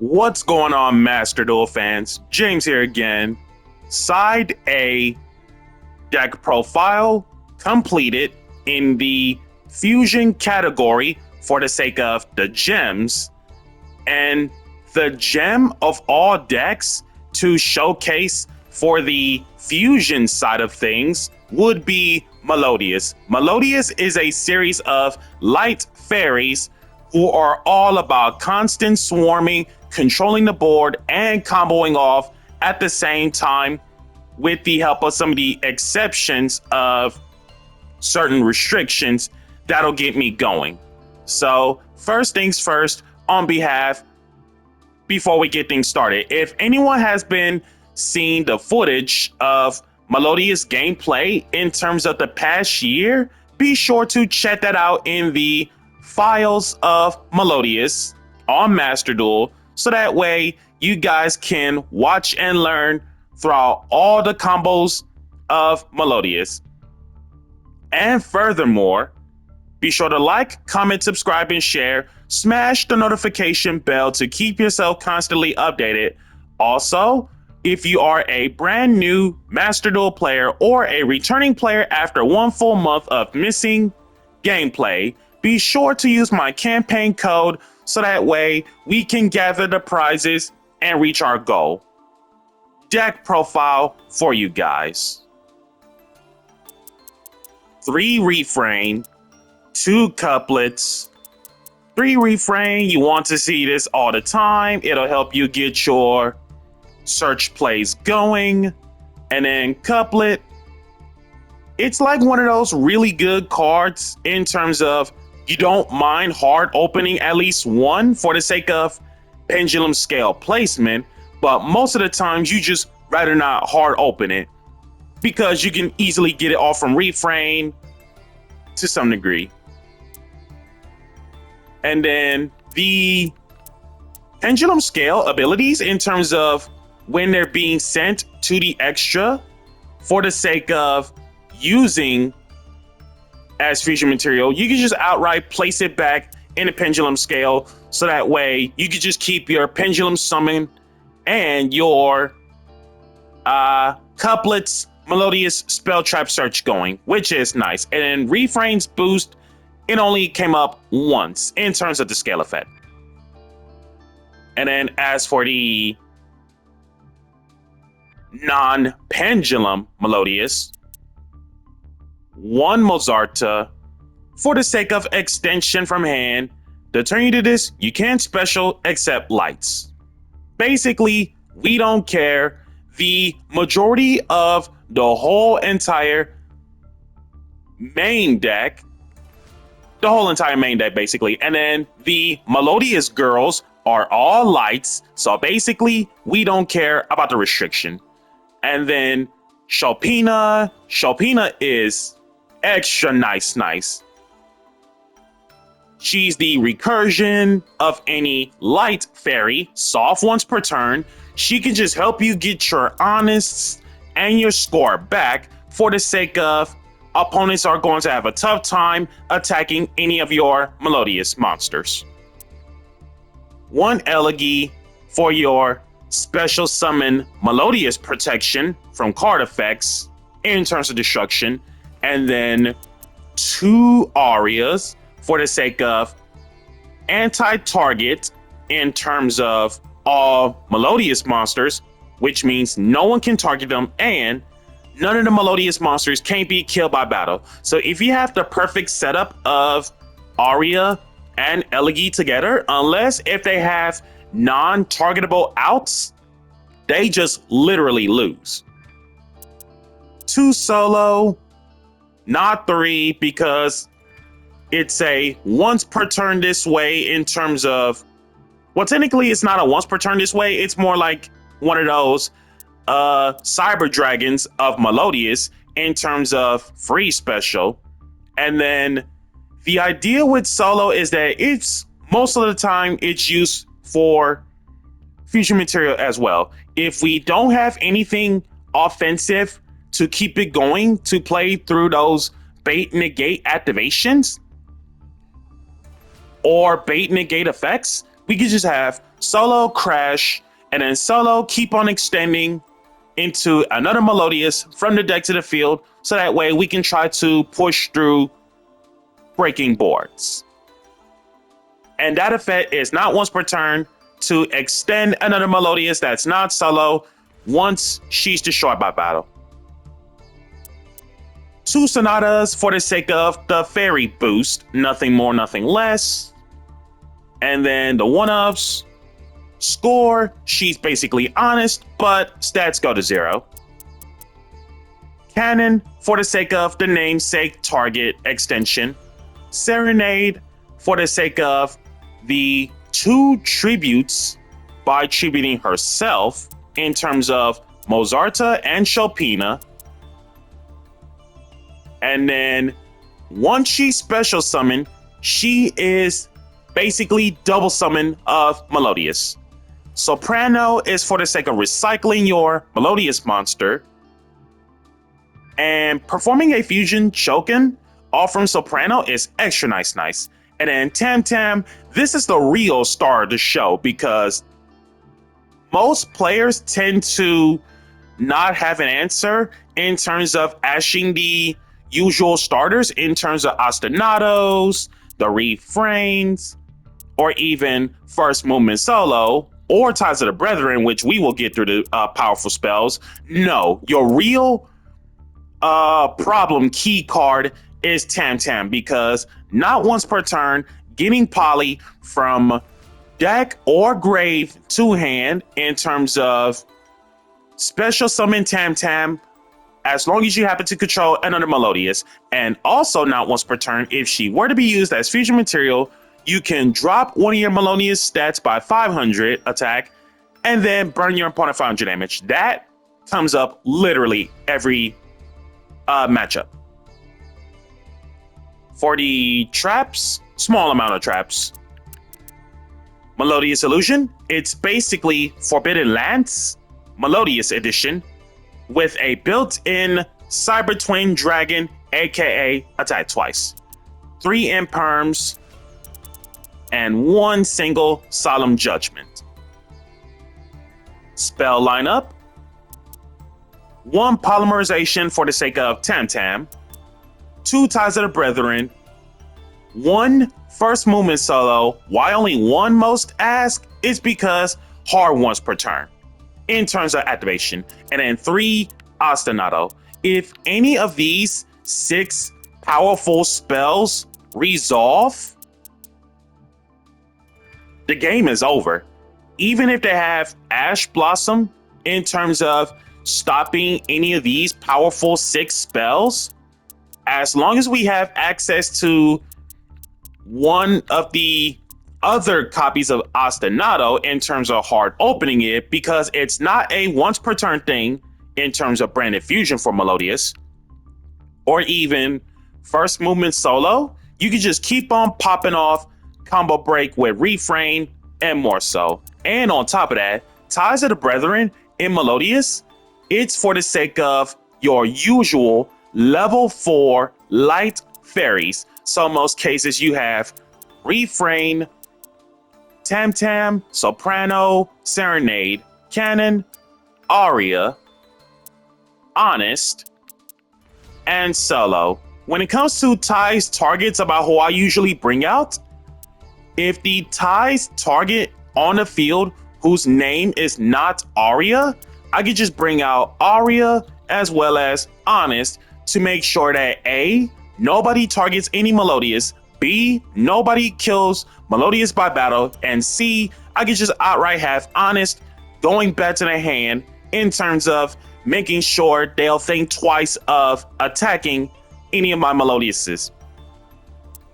What's going on, Master Duel fans? James here again. Side A deck profile completed in the fusion category for the sake of the gems. And the gem of all decks to showcase for the fusion side of things would be Melodious. Melodious is a series of light fairies who are all about constant swarming, controlling the board, and comboing off at the same time with the help of some of the exceptions of certain restrictions that'll get me going. So first things first, before we get things started, if anyone has been seeing the footage of Melodious gameplay in terms of the past year, be sure to check that out in the files of Melodious on Master Duel, so that way you guys can watch and learn throughout all the combos of Melodious. And furthermore, be sure to like, comment, subscribe, and share. Smash the notification bell to keep yourself constantly updated. Also, if you are a brand new Master Duel player or a returning player after one full month of missing gameplay, be sure to use my campaign code so that way we can gather the prizes and reach our goal. Deck profile for you guys. 3 refrain, 2 couplets. 3 refrain, you want to see this all the time. It'll help you get your search plays going. And then couplet, it's like one of those really good cards in terms of you don't mind hard opening at least one for the sake of pendulum scale placement, but most of the times you just rather not hard open it because you can easily get it off from refrain to some degree. And then the pendulum scale abilities in terms of when they're being sent to the extra for the sake of using as fusion material, you can just outright place it back in the pendulum scale, so that way you can just keep your pendulum summon and your couplets Melodious spell trap search going, which is nice. And then refrains boost, it only came up once in terms of the scale effect. And then as for the non-pendulum Melodious, 1 Mozarta for the sake of extension from hand. The turn you do this, you can't special except lights. Basically, we don't care. The majority of the whole entire main deck, basically. And then the Melodious girls are all lights. So basically, we don't care about the restriction. And then Shopina is extra nice. She's the recursion of any light fairy, soft once per turn. She can just help you get your honest and your score back for the sake of opponents are going to have a tough time attacking any of your Melodious monsters. 1 Elegy for your special summon Melodious protection from card effects in terms of destruction. And then 2 Arias for the sake of anti-target in terms of all Melodious monsters, which means no one can target them and none of the Melodious monsters can be killed by battle. So if you have the perfect setup of Aria and Elegy together, unless if they have non-targetable outs, they just literally lose. 2 solo, not 3, because it's a once per turn this way in terms of, well, technically it's not a once per turn this way. It's more like one of those cyber dragons of Melodious in terms of free special. And then the idea with solo is that it's most of the time it's used for fusion material as well. If we don't have anything offensive to keep it going to play through those bait negate activations or bait negate effects, we could just have Solo crash, and then Solo keep on extending into another Melodious from the deck to the field, so that way we can try to push through breaking boards. And that effect is not once per turn to extend another Melodious that's not Solo once she's destroyed by battle. 2 Sonatas for the sake of the fairy boost, nothing more, nothing less. And then the 1-ups. Score, she's basically honest, but stats go to 0. Cannon for the sake of the namesake target extension. Serenade for the sake of the 2 tributes by tributing herself in terms of Mozarta and Chopina. And then once she's special summoned, she is basically double summon of Melodious. Soprano is for the sake of recycling your Melodious monster. And performing a fusion Chokin off from Soprano is extra nice. And then Tam Tam, this is the real star of the show because most players tend to not have an answer in terms of ashing the usual starters, in terms of ostinatos, the refrains, or even first movement solo, or Ties of the Brethren, which we will get through the powerful spells. No, your real problem key card is Tam Tam, because not once per turn, getting poly from deck or grave to hand in terms of special summon Tam Tam, as long as you happen to control another Melodious, and also not once per turn, if she were to be used as fusion material, you can drop one of your Melodious stats by 500 attack, and then burn your opponent 500 damage. That comes up literally every matchup. For the traps, small amount of traps. Melodious Illusion, it's basically Forbidden Lance, Melodious Edition, with a built-in Cyber Twin Dragon, aka attack twice. 3 imperms, and 1 single Solemn Judgment. Spell lineup: 1 Polymerization for the sake of Tam Tam, 2 Ties of the Brethren, 1 first movement solo. Why only 1 most ask is because hard once per turn in terms of activation, and then 3 Ostinato. If any of these 6 powerful spells resolve, the game is over. Even if they have Ash Blossom in terms of stopping any of these powerful 6 spells, as long as we have access to one of the other copies of Ostinato in terms of hard opening it, because it's not a once per turn thing in terms of branded fusion for Melodious, or even first movement solo, you can just keep on popping off combo break with refrain and more so. And on top of that, Ties of the Brethren in Melodious, it's for the sake of your usual level 4 light fairies. So in most cases you have refrain, Tam Tam, Soprano, Serenade, Cannon, Aria, Honest, and Solo. When it comes to ties targets about who I usually bring out, if the ties target on the field whose name is not Aria, I could just bring out Aria as well as Honest to make sure that A, nobody targets any Melodious, B, nobody kills Melodious by battle, and C, I could just outright have Honest going back to the hand in terms of making sure they'll think twice of attacking any of my Melodiouses.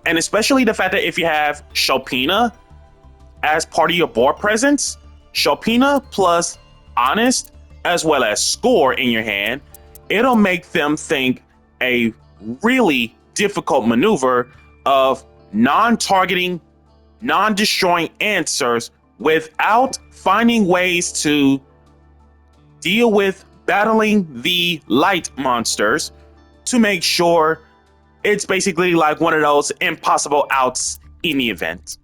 And especially the fact that if you have Chopina as part of your board presence, Chopina plus Honest as well as Score in your hand, it'll make them think a really difficult maneuver of non-targeting, non-destroying answers without finding ways to deal with battling the light monsters, to make sure it's basically like one of those impossible outs in the event.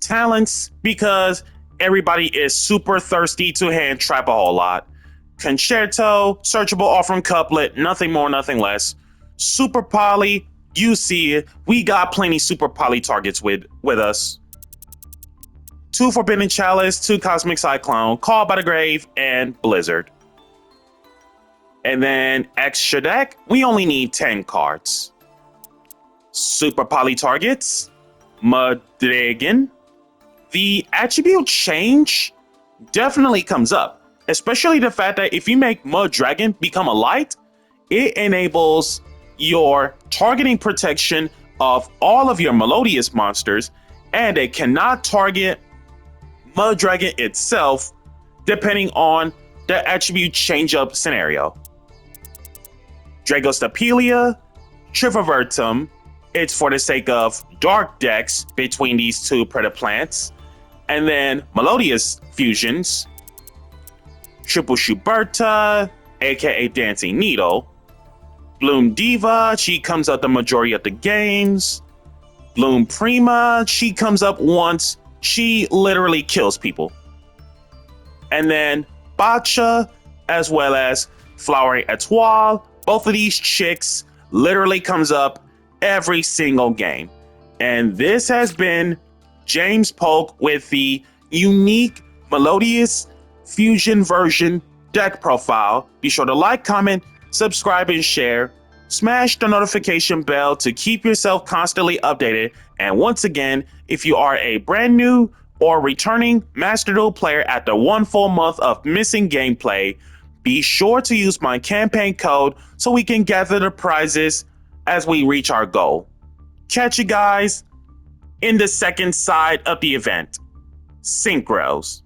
Talents, because everybody is super thirsty to hand trap a whole lot. Concerto, searchable offering couplet, nothing more, nothing less. Super poly, you see it. We got plenty super poly targets with us. 2 Forbidden Chalice, 2 Cosmic Cyclone, Call by the Grave, and Blizzard. And then extra deck, we only need 10 cards. Super poly targets, Madrigan. The attribute change definitely comes up, especially the fact that if you make Mud Dragon become a light, it enables your targeting protection of all of your Melodious monsters, and it cannot target Mud Dragon itself depending on the attribute change up scenario. Dragostapelia, Trivivertum, it's for the sake of dark decks between these 2 Predaplants. And then Melodious fusions, Triple Schuberta, aka Dancing Needle, Bloom Diva, she comes up the majority of the games. Bloom Prima, she comes up once, she literally kills people. And then Bacha, as well as Flowering Etoile, both of these chicks literally comes up every single game. And this has been James Polk with the unique Melodious Fusion version deck profile. Be sure to like, comment, subscribe, and share. Smash the notification bell to keep yourself constantly updated. And once again, if you are a brand new or returning Master Duel player after 1 full month of missing gameplay, be sure to use my campaign code so we can gather the prizes as we reach our goal. Catch you guys in the second side of the event. Synchros.